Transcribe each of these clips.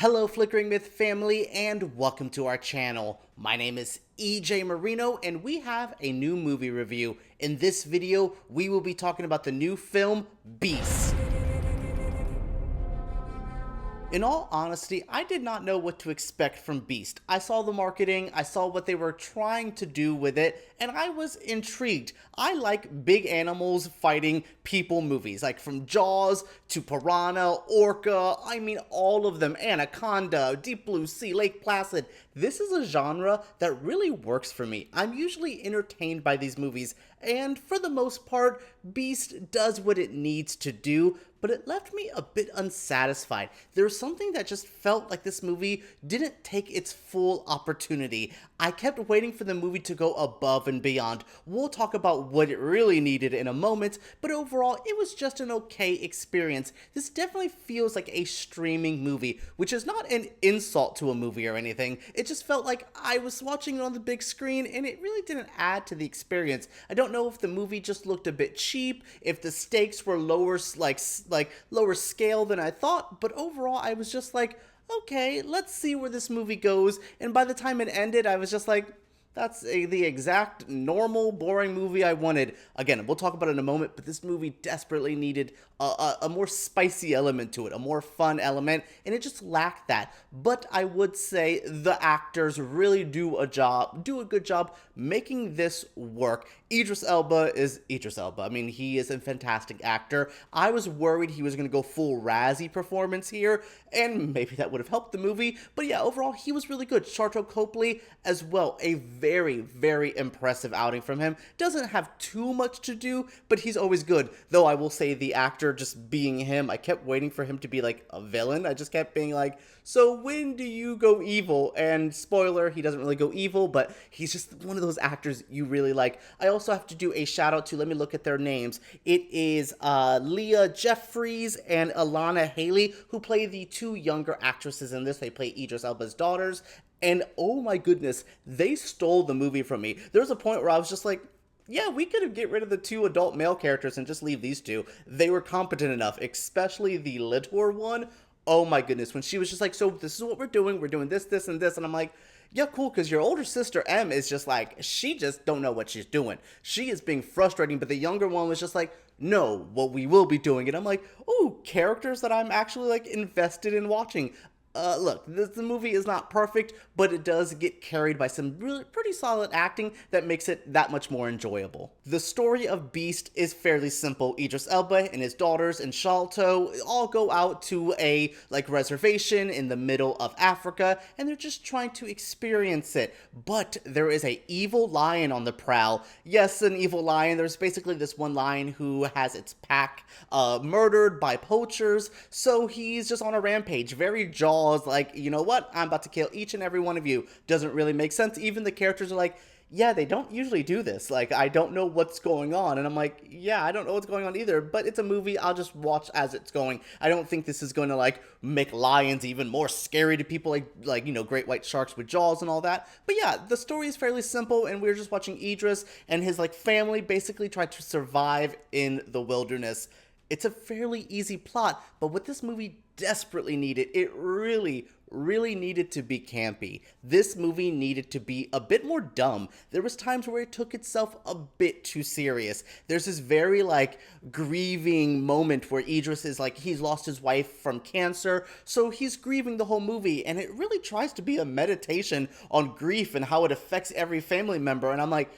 Hello Flickering Myth family and welcome to our channel. My name is EJ Marino and we have a new movie review. In this video, we will be talking about the new film, Beast. In all honesty, I did not know what to expect from Beast. I saw the marketing, I saw what they were trying to do with it, and I was intrigued. I like big animals fighting people movies, like from Jaws to Piranha, Orca, I mean all of them, Anaconda, Deep Blue Sea, Lake Placid. This is a genre that really works for me. I'm usually entertained by these movies, and for the most part, Beast does what it needs to do, but it left me a bit unsatisfied. There was something that just felt like this movie didn't take its full opportunity. I kept waiting for the movie to go above and beyond. We'll talk about what it really needed in a moment, but overall, it was just an okay experience. This definitely feels like a streaming movie, which is not an insult to a movie or anything. It just felt like I was watching it on the big screen, and it really didn't add to the experience. I don't know if the movie just looked a bit cheap, if the stakes were lower, lower scale than I thought, but overall I was just like, okay, let's see where this movie goes. And by the time it ended, I was just like, that's the exact normal, boring movie I wanted. Again, we'll talk about it in a moment, but this movie desperately needed a more spicy element to it, a more fun element, and it just lacked that. But I would say the actors really do a good job making this work. Idris Elba is Idris Elba. I mean, he is a fantastic actor. I was worried he was going to go full Razzie performance here, and maybe that would have helped the movie. But yeah, overall, he was really good. Sharlto Copley as well. A very, very impressive outing from him. Doesn't have too much to do, but he's always good. Though I will say the actor just being him, I kept waiting for him to be like a villain. I just kept being like, so when do you go evil? And spoiler, he doesn't really go evil, but he's just one of those actors you really like. I also have to do a shout out to, let me look at their names. It is Leah Jeffries and Alana Haley, who play the two younger actresses in this. They play Idris Elba's daughters. And oh my goodness, they stole the movie from me. There was a point where I was just like, yeah, we could have get rid of the two adult male characters and just leave these two. They were competent enough, especially the littler one. Oh my goodness, when she was just like, so this is what we're doing this, this, and this, and I'm like, yeah, cool, because your older sister, M, is just like, she just don't know what she's doing. She is being frustrating, but the younger one was just like, no, what we will be doing. And I'm like, oh, characters that I'm actually, like, invested in watching. Look, the movie is not perfect, but it does get carried by some really pretty solid acting that makes it that much more enjoyable. The story of Beast is fairly simple. Idris Elba and his daughters and Sharlto all go out to a reservation in the middle of Africa, and they're just trying to experience it. But there is a evil lion on the prowl. Yes, an evil lion. There's basically this one lion who has its pack murdered by poachers, so he's just on a rampage. Very Jaws, like, you know what, I'm about to kill each and every one of you. Doesn't really make sense. Even the characters are like, yeah, they don't usually do this. Like, I don't know what's going on. And I'm like, yeah, I don't know what's going on either, but it's a movie. I'll just watch as it's going. I don't think this is going to, like, make lions even more scary to people, like, you know, great white sharks with jaws and all that. But yeah, the story is fairly simple, and we're just watching Idris and his, family basically try to survive in the wilderness. It's a fairly easy plot, but what this movie desperately needed, it really needed to be campy. This movie needed to be a bit more dumb. There was times where it took itself a bit too serious. There's this very, grieving moment where Idris is, he's lost his wife from cancer, so he's grieving the whole movie, and it really tries to be a meditation on grief and how it affects every family member, and I'm like,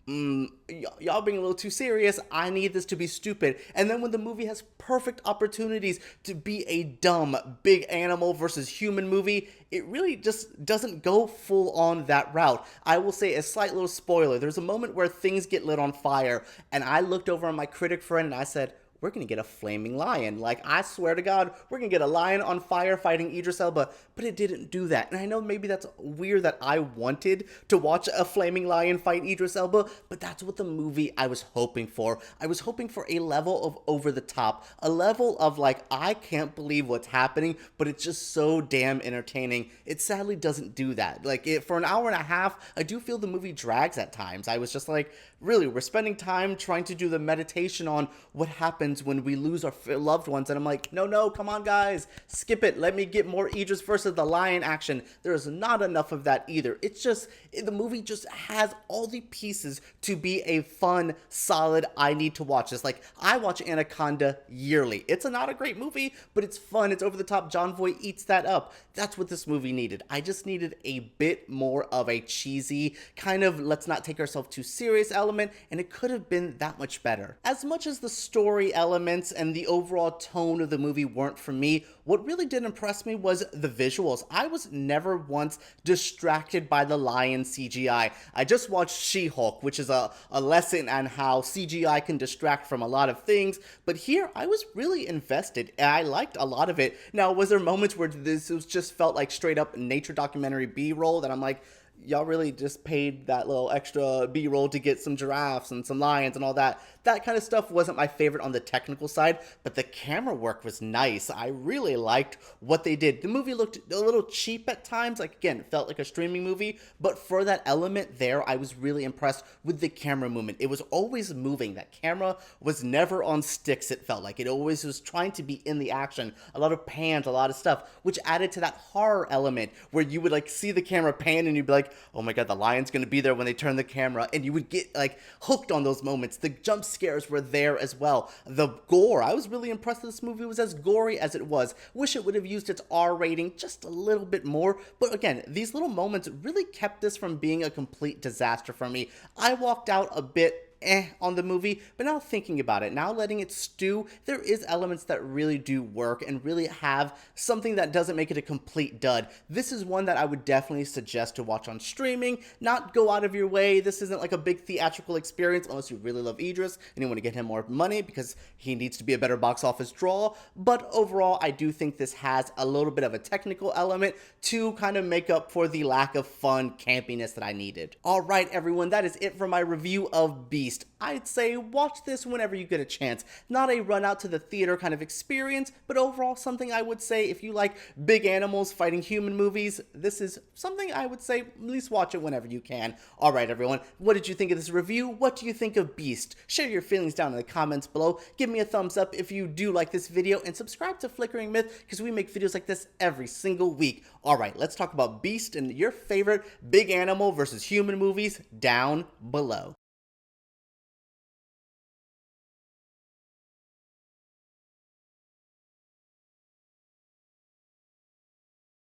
y'all being a little too serious. I need this to be stupid. And then when the movie has perfect opportunities to be a dumb big animal versus human movie, it really just doesn't go full on that route. I will say a slight little spoiler. There's a moment where things get lit on fire, and I looked over at my critic friend and I said, we're going to get a flaming lion. I swear to God, we're going to get a lion on fire fighting Idris Elba. But it didn't do that. And I know maybe that's weird that I wanted to watch a flaming lion fight Idris Elba, but that's what the movie I was hoping for. I was hoping for a level of over the top, a level of I can't believe what's happening, but it's just so damn entertaining. It sadly doesn't do that. For an hour and a half, I do feel the movie drags at times. I was just like, really, we're spending time trying to do the meditation on what happened happens when we lose our loved ones, and I'm like, no, come on guys, skip it, let me get more Idris versus the lion action. There's not enough of that either. It's just, the movie just has all the pieces to be a fun, solid, I need to watch this. Like, I watch Anaconda yearly. It's not a great movie, but it's fun, it's over the top, John Voight eats that up. That's what this movie needed. I just needed a bit more of a cheesy, kind of let's not take ourselves too serious element, and it could have been that much better. As much as the story elements and the overall tone of the movie weren't for me, what really did impress me was the visuals. I was never once distracted by the lion CGI. I just watched She-Hulk, which is a lesson on how CGI can distract from a lot of things, but here I was really invested and I liked a lot of it. Now, was there moments where this was just felt like straight up nature documentary B-roll that I'm like, y'all really just paid that little extra B-roll to get some giraffes and some lions and all that. That kind of stuff wasn't my favorite on the technical side, but the camera work was nice. I really liked what they did. The movie looked a little cheap at times, like again, it felt like a streaming movie, but for that element there, I was really impressed with the camera movement. It was always moving. That camera was never on sticks, it felt like. It always was trying to be in the action. A lot of pans, a lot of stuff, which added to that horror element where you would like see the camera pan and you'd be like, oh my god, the lion's gonna be there when they turn the camera, and you would get like hooked on those moments. The jump scares were there as well. The gore, I was really impressed that this movie was as gory as it was. Wish it would have used its R rating just a little bit more, but again, these little moments really kept this from being a complete disaster for me. I walked out a bit on the movie, but now thinking about it, now letting it stew, there is elements that really do work and really have something that doesn't make it a complete dud. This is one that I would definitely suggest to watch on streaming, not go out of your way. This isn't like a big theatrical experience unless you really love Idris and you want to get him more money because he needs to be a better box office draw, but overall, I do think this has a little bit of a technical element to kind of make up for the lack of fun campiness that I needed. Alright everyone, that is it for my review of Beast. I'd say watch this whenever you get a chance. Not a run out to the theater kind of experience, but overall something I would say if you like big animals fighting human movies, this is something I would say at least watch it whenever you can. Alright everyone, what did you think of this review? What do you think of Beast? Share your feelings down in the comments below. Give me a thumbs up if you do like this video and subscribe to Flickering Myth because we make videos like this every single week. Alright, let's talk about Beast and your favorite big animal versus human movies down below.